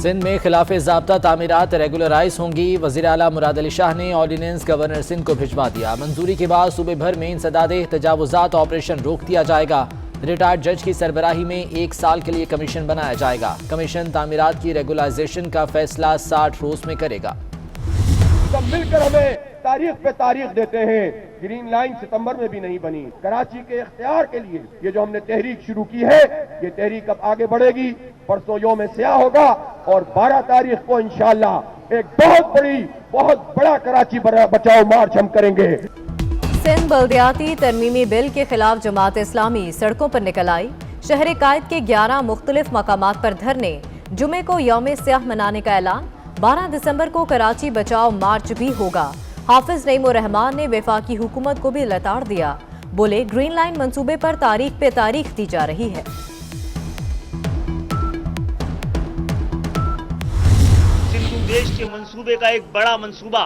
सिंध में खिलाफ ज़ाब्ता तामीरात रेगुलराइज होंगी। वज़ीर आला मुराद अली शाह ने ऑर्डिनेंस गवर्नर सिंध को भिजवा दिया। मंजूरी के बाद सूबे भर में इंसदादे तजावुजात ऑपरेशन रोक दिया जाएगा। रिटायर्ड जज की सरबराही में 1 साल के लिए कमीशन बनाया जाएगा। कमीशन तामीरात की रेगुलाइजेशन का फैसला 60 रोज में करेगा। सब मिलकर हमें तारीख पे तारीख देते हैं। ग्रीन लाइन सितंबर में भी नहीं बनी। कराची के इख्तियार के लिए ये जो हमने तहरीक शुरू की है, ये तहरीक अब आगे बढ़ेगी। परसों योम स्याह होगा और 12 तारीख को इंशाअल्लाह एक बहुत बड़ा कराची बचाओ मार्च हम करेंगे। सिंध बल्दियाती तरमीमी बिल के खिलाफ जमात इस्लामी सड़कों पर निकल आई। शहर कायद के 11 मुख्तलिफ मकामात पर धरने। जुमे को यौम स्याह मनाने का ऐलान। 12 दिसंबर को कराची बचाओ मार्च भी होगा। हाफिज नईमुर रहमान ने वफाकी हुकूमत को भी लताड़ दिया। बोले ग्रीन लाइन मंसूबे पर तारीख पे तारीख दी जा रही है। सिंध देश के मंसूबे का एक बड़ा मंसूबा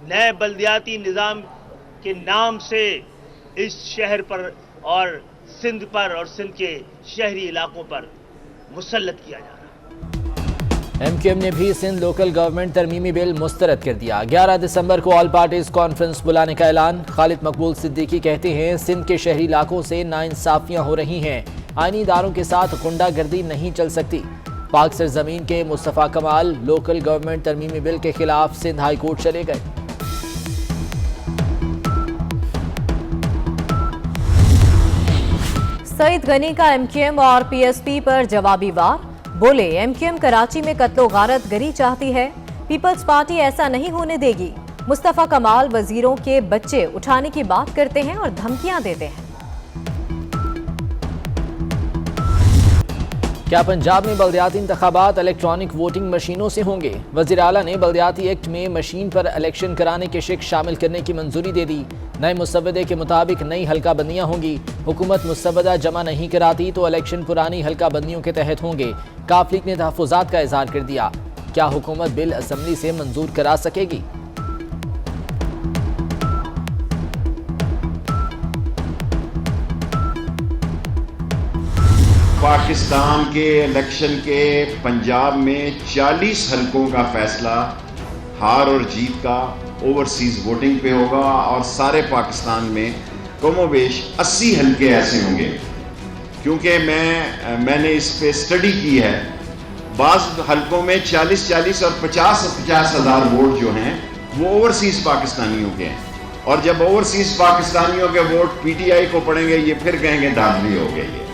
नए बल्दियाती निजाम के नाम से इस शहर पर और सिंध पर और सिंध के शहरी इलाकों पर मुसल्लत किया जा रहा है। MQM ने भी सिंध लोकल गवर्नमेंट तरमीमी बिल मुस्तरद कर दिया। 11 दिसंबर को ऑल पार्टीज कॉन्फ्रेंस बुलाने का ऐलान। खालिद मकबूल सिद्दीकी कहते हैं सिंध के शहरी इलाकों से नाइंसाफियां हो रही हैं। आईनी इदारों के साथ गुंडागर्दी नहीं चल सकती। पाक सरजमीन के मुस्तफ़ा कमाल लोकल गवर्नमेंट तरमीमी बिल के खिलाफ सिंध हाई कोर्ट चले गए। सईद गनी का MQM और PSP पर जवाबी वार। बोले MQM कराची में कत्लो गारत गरी चाहती है। पीपल्स पार्टी ऐसा नहीं होने देगी। मुस्तफ़ा कमाल वजीरों के बच्चे उठाने की बात करते हैं और धमकियां देते हैं। क्या पंजाब में बल्दियाती इंतखाबात इलेक्ट्रॉनिक वोटिंग मशीनों से होंगे? वज़ीर आला ने बल्दियाती एक्ट में मशीन पर इलेक्शन कराने के शिक शामिल करने की मंजूरी दे दी। नए मुसव्वदे के मुताबिक नई हल्का बंदियां होंगी। हुकूमत मुसव्वदा जमा नहीं कराती तो इलेक्शन पुरानी हल्का बंदियों के तहत होंगे। काफ लीग ने तहफ़्फ़ुज़ात का इज़हार कर दिया। क्या हुकूमत बिल असम्बली से मंजूर करा सकेगी? पाकिस्तान के इलेक्शन के पंजाब में 40 हलकों का फैसला हार और जीत का ओवरसीज वोटिंग पे होगा और सारे पाकिस्तान में कमोबेश 80 हलके ऐसे होंगे। क्योंकि मैंने इस पे स्टडी की है, बाज़ हलकों में 40-40 और 50-50 हज़ार वोट जो हैं वो ओवरसीज पाकिस्तानियों के हैं। और जब ओवरसीज पाकिस्तानियों के वोट PTI को पड़ेंगे ये फिर कहेंगे धांधली हो गई है।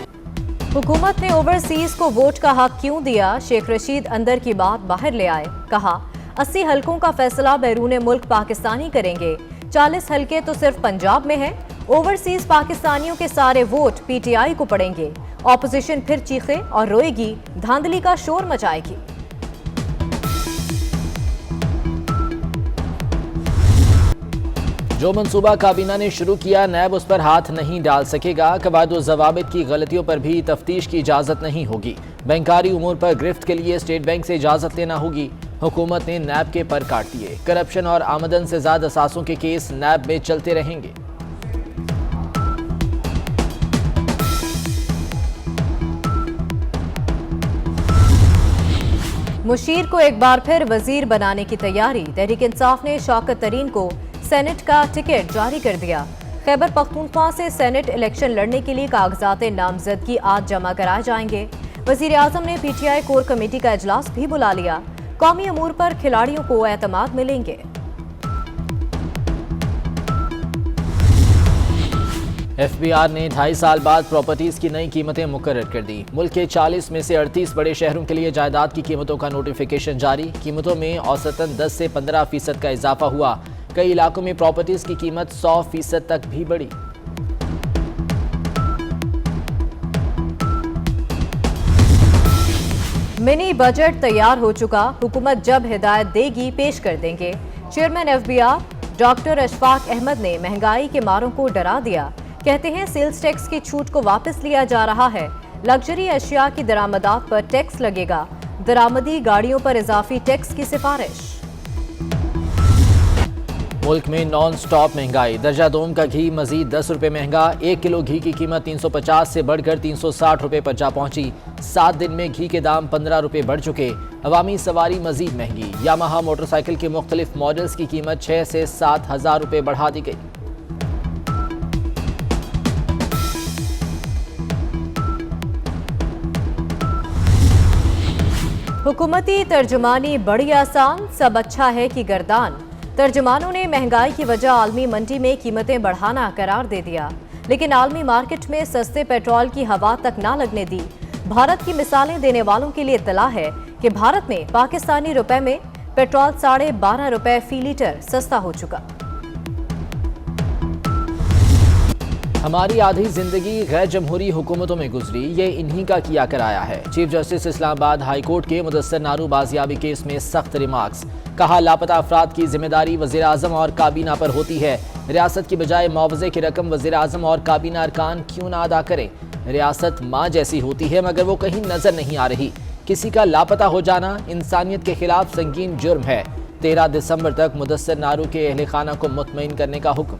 हुकूमत ने ओवरसीज को वोट का हक क्यों दिया? शेख रशीद अंदर की बात बाहर ले आए। कहा 80 हलकों का फैसला बैरून मुल्क पाकिस्तानी करेंगे। 40 हलके तो सिर्फ पंजाब में हैं। ओवरसीज पाकिस्तानियों के सारे वोट PTI को पड़ेंगे। ऑपोजिशन फिर चीखे और रोएगी, धांधली का शोर मचाएगी। जो मंसूबा काबीना ने शुरू किया नैब उस पर हाथ नहीं डाल सकेगा। कवायद व ज़वाबित की गलतियों पर भी तफ्तीश की इजाज़त नहीं होगी। बैंकारी उमूर पर गिरफ्त के लिए स्टेट बैंक से इजाज़त लेना होगी। हुकूमत ने नैब के पर काट दिए। करप्शन और आमदन से ज़्यादा असासों के केस नैब में चलते रहेंगे। मुशीर को एक बार फिर वजीर बनाने की तैयारी। तहरीक इंसाफ ने शौकत तरीन को सेनेट का टिकट जारी कर दिया। खैबर पख्तूनख्वा से सेनेट इलेक्शन लड़ने के लिए कागजात नामजदगी आज जमा कराए जाएंगे। वजीर आजम ने PTI कोर कमेटी का इजलास भी बुला लिया। कौमी अमूर पर खिलाड़ियों को एतमाद मिलेंगे। FBR ने 2.5 साल बाद प्रॉपर्टीज की नई कीमतें मुकर्रर कर दी। मुल्क के 40 में से 38 बड़े शहरों के लिए जायदाद की कीमतों का नोटिफिकेशन जारी। कीमतों में औसतन 10 से 15% का इजाफा हुआ। कई इलाकों में प्रॉपर्टीज की कीमत 100% तक भी बढ़ी। मिनी बजट तैयार हो चुका। हुकूमत जब हिदायत देगी पेश कर देंगे। Chairman FBR doctor Ashfaq Ahmad ने महंगाई के मारों को डरा दिया। कहते हैं सेल्स टैक्स की छूट को वापस लिया जा रहा है। लग्जरी अशिया की दरामदात पर टैक्स लगेगा। दरामदी गाड़ियों पर इजाफी टैक्स की सिफारिश। मुल्क में नॉन स्टॉप महंगाई। दर्जा दोम का घी मजीद 10 रुपये महंगा। 1 किलो घी की कीमत 350 से बढ़कर 360 रुपये पर जा पहुंची। 7 दिन में घी के दाम 15 रुपये बढ़ चुके। अवामी सवारी मजीद महंगी। यामाहा मोटरसाइकिल के मुख्तलिफ मॉडल्स की कीमत 6 से 7 हज़ार रुपये बढ़ा दी गई। हुकूमती तर्जुमानी बड़ी आसान, सब अच्छा है कि गर्दान। तर्जुमानों ने महंगाई की वजह आलमी मंडी में कीमतें बढ़ाना करार दे दिया, लेकिन आलमी मार्केट में सस्ते पेट्रोल की हवा तक ना लगने दी। भारत की मिसालें देने वालों के लिए इत्तला है कि भारत में पाकिस्तानी रुपए में पेट्रोल 12.5 रुपए फी लीटर सस्ता हो चुका। हमारी आधी जिंदगी गैर जमहूरी हुकूमतों में गुजरी, ये इन्हीं का किया कराया है। Chief justice Islamabad high court के मुदस्सर नारू बाजियाबी केस में सख्त रिमार्क्स। कहा, लापता अफराद की जिम्मेदारी वज़ीर आज़म और काबीना पर होती है। रियासत की बजाय मुआवजे की रकम वज़ीर आज़म और काबीना अरकान क्यों ना अदा करें। रियासत माँ जैसी होती है मगर वो कहीं नजर नहीं आ रही। किसी का लापता हो जाना इंसानियत के खिलाफ संगीन जुर्म है। 13 दिसंबर तक मुदस्सर नारू के अहले खाना को मुतमईन करने का हुक्म।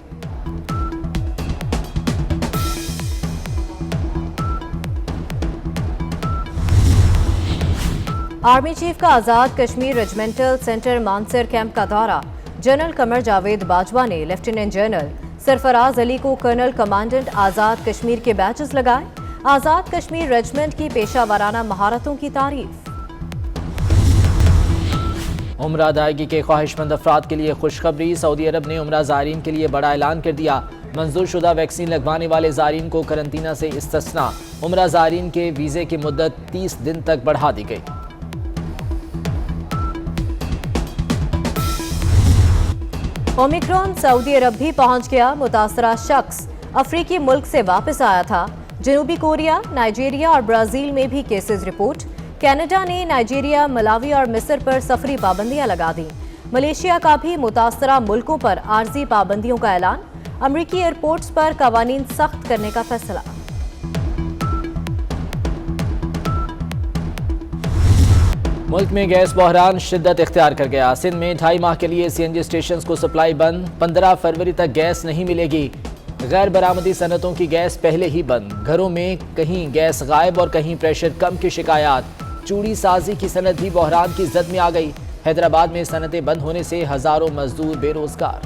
आर्मी चीफ का Azad Kashmir regimental centre Mansar camp का दौरा। जनरल कमर जावेद बाजवा ने लेफ्टिनेंट जनरल सरफराज अली को कर्नल कमांडेंट आज़ाद कश्मीर के बैचेस लगाए। आज़ाद कश्मीर रेजिमेंट की पेशा वाराना महारतों की तारीफ। उम्रा अदायगी के ख्वाहिशमंद अफराद के लिए खुशखबरी। सऊदी अरब ने उम्रा ज़ायरीन के लिए बड़ा ऐलान कर दिया। मंजूर शुदा वैक्सीन लगवाने वाले ज़ायरीन को करंतना से इस्तिस्ना। उम्रा ज़ायरीन के वीज़े की मुद्दत 30 दिन तक बढ़ा दी गई। ओमिक्रॉन सऊदी अरब भी पहुंच गया। मुतासरा शख्स अफ्रीकी मुल्क से वापस आया था। जनूबी कोरिया, नाइजीरिया और ब्राजील में भी केसेस रिपोर्ट। कनाडा ने नाइजीरिया, मलावी और मिस्र पर सफरी पाबंदियां लगा दी। मलेशिया का भी मुतासरा मुल्कों पर आर्जी पाबंदियों का ऐलान। अमरीकी एयरपोर्ट्स पर कवानीन सख्त करने का फैसला। मुल्क में गैस बहरान शिद्दत इख्तियार कर गया। सिंध में 2.5 माह के लिए CNG स्टेशन को सप्लाई बंद। 15 फरवरी तक गैस नहीं मिलेगी। गैर बरामदी सनतों की गैस पहले ही बंद। घरों में कहीं गैस गायब और कहीं प्रेशर कम की शिकायत। चूड़ी साजी की सनत भी बहरान की जद में आ गई। हैदराबाद में सनतें बंद होने से हजारों मजदूर बेरोजगार।